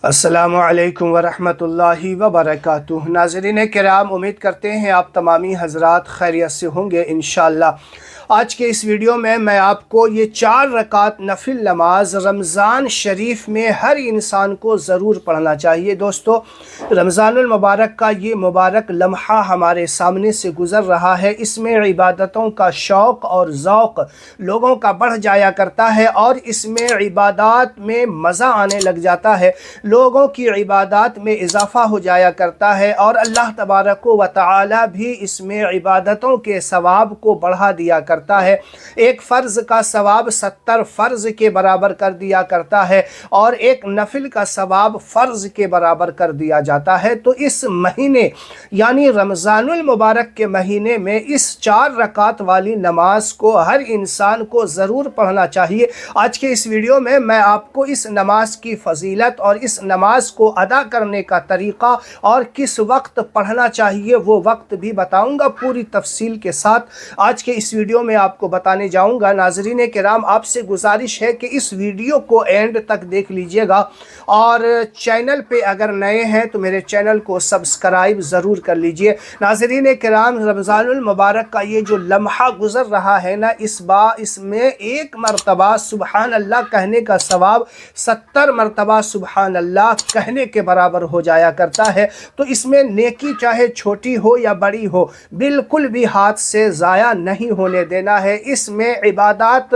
السلام علیکم ورحمۃ اللہ وبرکاتہ۔ ناظرین کرام، امید کرتے ہیں آپ تمامی حضرات خیریت سے ہوں گے انشاءاللہ۔ آج کے اس ویڈیو میں آپ کو یہ 4 رکعت نفل نماز رمضان شریف میں ہر انسان کو ضرور پڑھنا چاہیے۔ دوستو، رمضان المبارک کا یہ مبارک لمحہ ہمارے سامنے سے گزر رہا ہے۔ اس میں عبادتوں کا شوق اور ذوق لوگوں کا بڑھ جایا کرتا ہے اور اس میں عبادات میں مزہ آنے لگ جاتا ہے، لوگوں کی عبادات میں اضافہ ہو جایا کرتا ہے اور اللہ تبارک و تعالی بھی اس میں عبادتوں کے ثواب کو بڑھا دیا کرتا ہے۔ ایک فرض کا ثواب 70 فرض کے برابر کر دیا کرتا ہے اور ایک نفل کا ثواب فرض کے برابر کر دیا جاتا ہے۔ تو اس مہینے یعنی رمضان المبارک کے مہینے میں اس 4 رکعت والی نماز کو ہر انسان کو ضرور پڑھنا چاہیے۔ آج کے اس ویڈیو میں آپ کو اس نماز کی فضیلت اور اس نماز کو ادا کرنے کا طریقہ اور کس وقت پڑھنا چاہیے وہ وقت بھی بتاؤں گا پوری تفصیل کے ساتھ۔ آج کے اس ویڈیو میں آپ کو بتانے جاؤں گا۔ ناظرین کرام، آپ سے گزارش ہے کہ اس ویڈیو کو اینڈ تک دیکھ لیجئے گا اور چینل پہ اگر نئے ہیں تو میرے چینل کو سبسکرائب ضرور کر لیجئے۔ ناظرین کرام، رمضان المبارک کا یہ جو لمحہ گزر رہا ہے نا، اس میں ایک مرتبہ سبحان اللہ کہنے کا ثواب 70 مرتبہ سبحان اللہ کہنے کے برابر ہو جایا کرتا ہے۔ تو اس میں نیکی چاہے چھوٹی ہو یا بڑی ہو، بالکل بھی ہاتھ سے ضائع نہیں ہونے دینا ہے۔ اس میں عبادات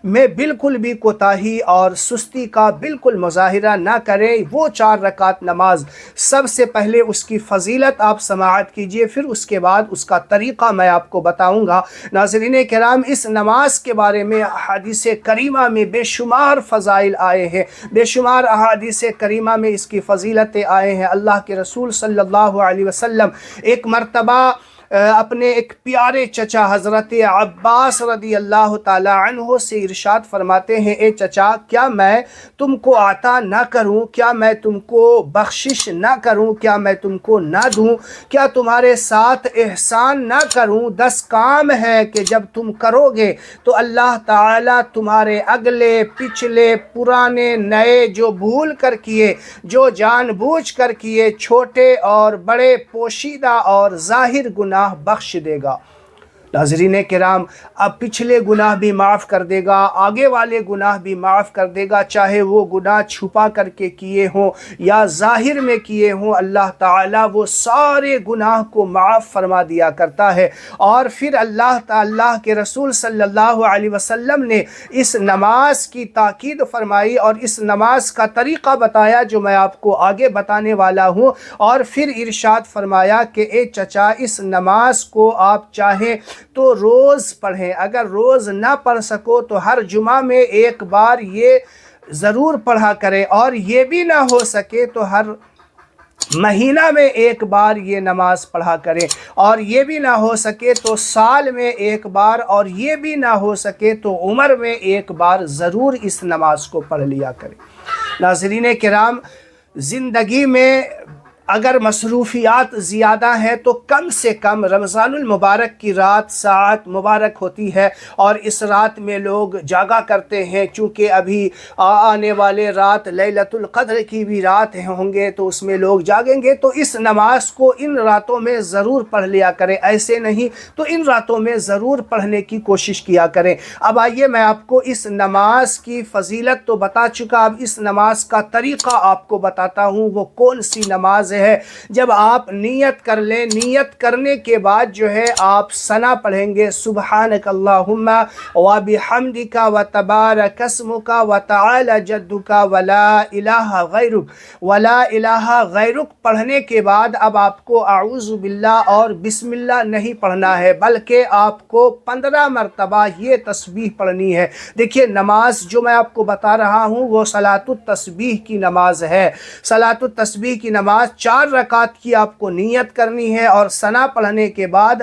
میں بالکل بھی کوتاہی اور سستی کا بالکل مظاہرہ نہ کریں۔ وہ 4 رکعت نماز، سب سے پہلے اس کی فضیلت آپ سماعت کیجئے، پھر اس کے بعد اس کا طریقہ میں آپ کو بتاؤں گا۔ ناظرین کرام، اس نماز کے بارے میں احادیث کریمہ میں بے شمار فضائل آئے ہیں، بے شمار احادیث کریمہ میں اس کی فضیلتیں آئے ہیں۔ اللہ کے رسول صلی اللہ علیہ وسلم ایک مرتبہ اپنے ایک پیارے چچا حضرت عباس رضی اللہ تعالی عنہ سے ارشاد فرماتے ہیں، اے چچا، کیا میں تم کو عطا نہ کروں؟ کیا میں تم کو بخشش نہ کروں؟ کیا میں تم کو نہ دوں؟ کیا تمہارے ساتھ احسان نہ کروں؟ 10 کام ہے کہ جب تم کرو گے تو اللہ تعالی تمہارے اگلے پچھلے پرانے نئے جو بھول کر کیے، جو جان بوجھ کر کیے، چھوٹے اور بڑے، پوشیدہ اور ظاہر گناہ بخش دے گا۔ ناظرین کرام، اب پچھلے گناہ بھی معاف کر دے گا، آگے والے گناہ بھی معاف کر دے گا، چاہے وہ گناہ چھپا کر کے کیے ہوں یا ظاہر میں کیے ہوں، اللہ تعالیٰ وہ سارے گناہ کو معاف فرما دیا کرتا ہے۔ اور پھر اللہ کے رسول صلی اللہ علیہ وسلم نے اس نماز کی تاکید فرمائی اور اس نماز کا طریقہ بتایا جو میں آپ کو آگے بتانے والا ہوں، اور پھر ارشاد فرمایا کہ اے چچا، اس نماز کو آپ چاہیں تو روز پڑھیں، اگر روز نہ پڑھ سکو تو ہر جمعہ میں ایک بار یہ ضرور پڑھا کریں، اور یہ بھی نہ ہو سکے تو ہر مہینہ میں ایک بار یہ نماز پڑھا کریں، اور یہ بھی نہ ہو سکے تو سال میں ایک بار، اور یہ بھی نہ ہو سکے تو عمر میں ایک بار ضرور اس نماز کو پڑھ لیا کریں۔ ناظرین کرام، زندگی میں اگر مصروفیات زیادہ ہیں تو کم سے کم رمضان المبارک کی رات ساعت مبارک ہوتی ہے، اور اس رات میں لوگ جاگا کرتے ہیں، چونکہ ابھی آنے والے رات لیلۃ القدر کی بھی رات ہوں گے تو اس میں لوگ جاگیں گے۔ تو اس نماز کو ان راتوں میں ضرور پڑھ لیا کریں، ایسے نہیں تو ان راتوں میں ضرور پڑھنے کی کوشش کیا کریں۔ اب آئیے، میں آپ کو اس نماز کی فضیلت تو بتا چکا، اب اس نماز کا طریقہ آپ کو بتاتا ہوں وہ کون سی نماز ہے۔ جب آپ نیت کر لیں، نیت کرنے کے بعد جو ہے آپ ثنا پڑھیں گے، سبحانک اللہم وبحمدک وتبارک اسمک وتعالی جدک ولا الہ غیرک، ولا الہ غیرک پڑھنے کے بعد اب آپ کو اعوذ باللہ اور بسم اللہ نہیں پڑھنا ہے، بلکہ آپ کو 15 مرتبہ یہ تسبیح پڑھنی ہے۔ دیکھیے، نماز جو میں آپ کو بتا رہا ہوں وہ صلاۃ التسبیح کی نماز ہے۔ صلاۃ التسبیح کی نماز 4 رکعت کی آپ کو نیت کرنی ہے، اور ثنا پڑھنے کے بعد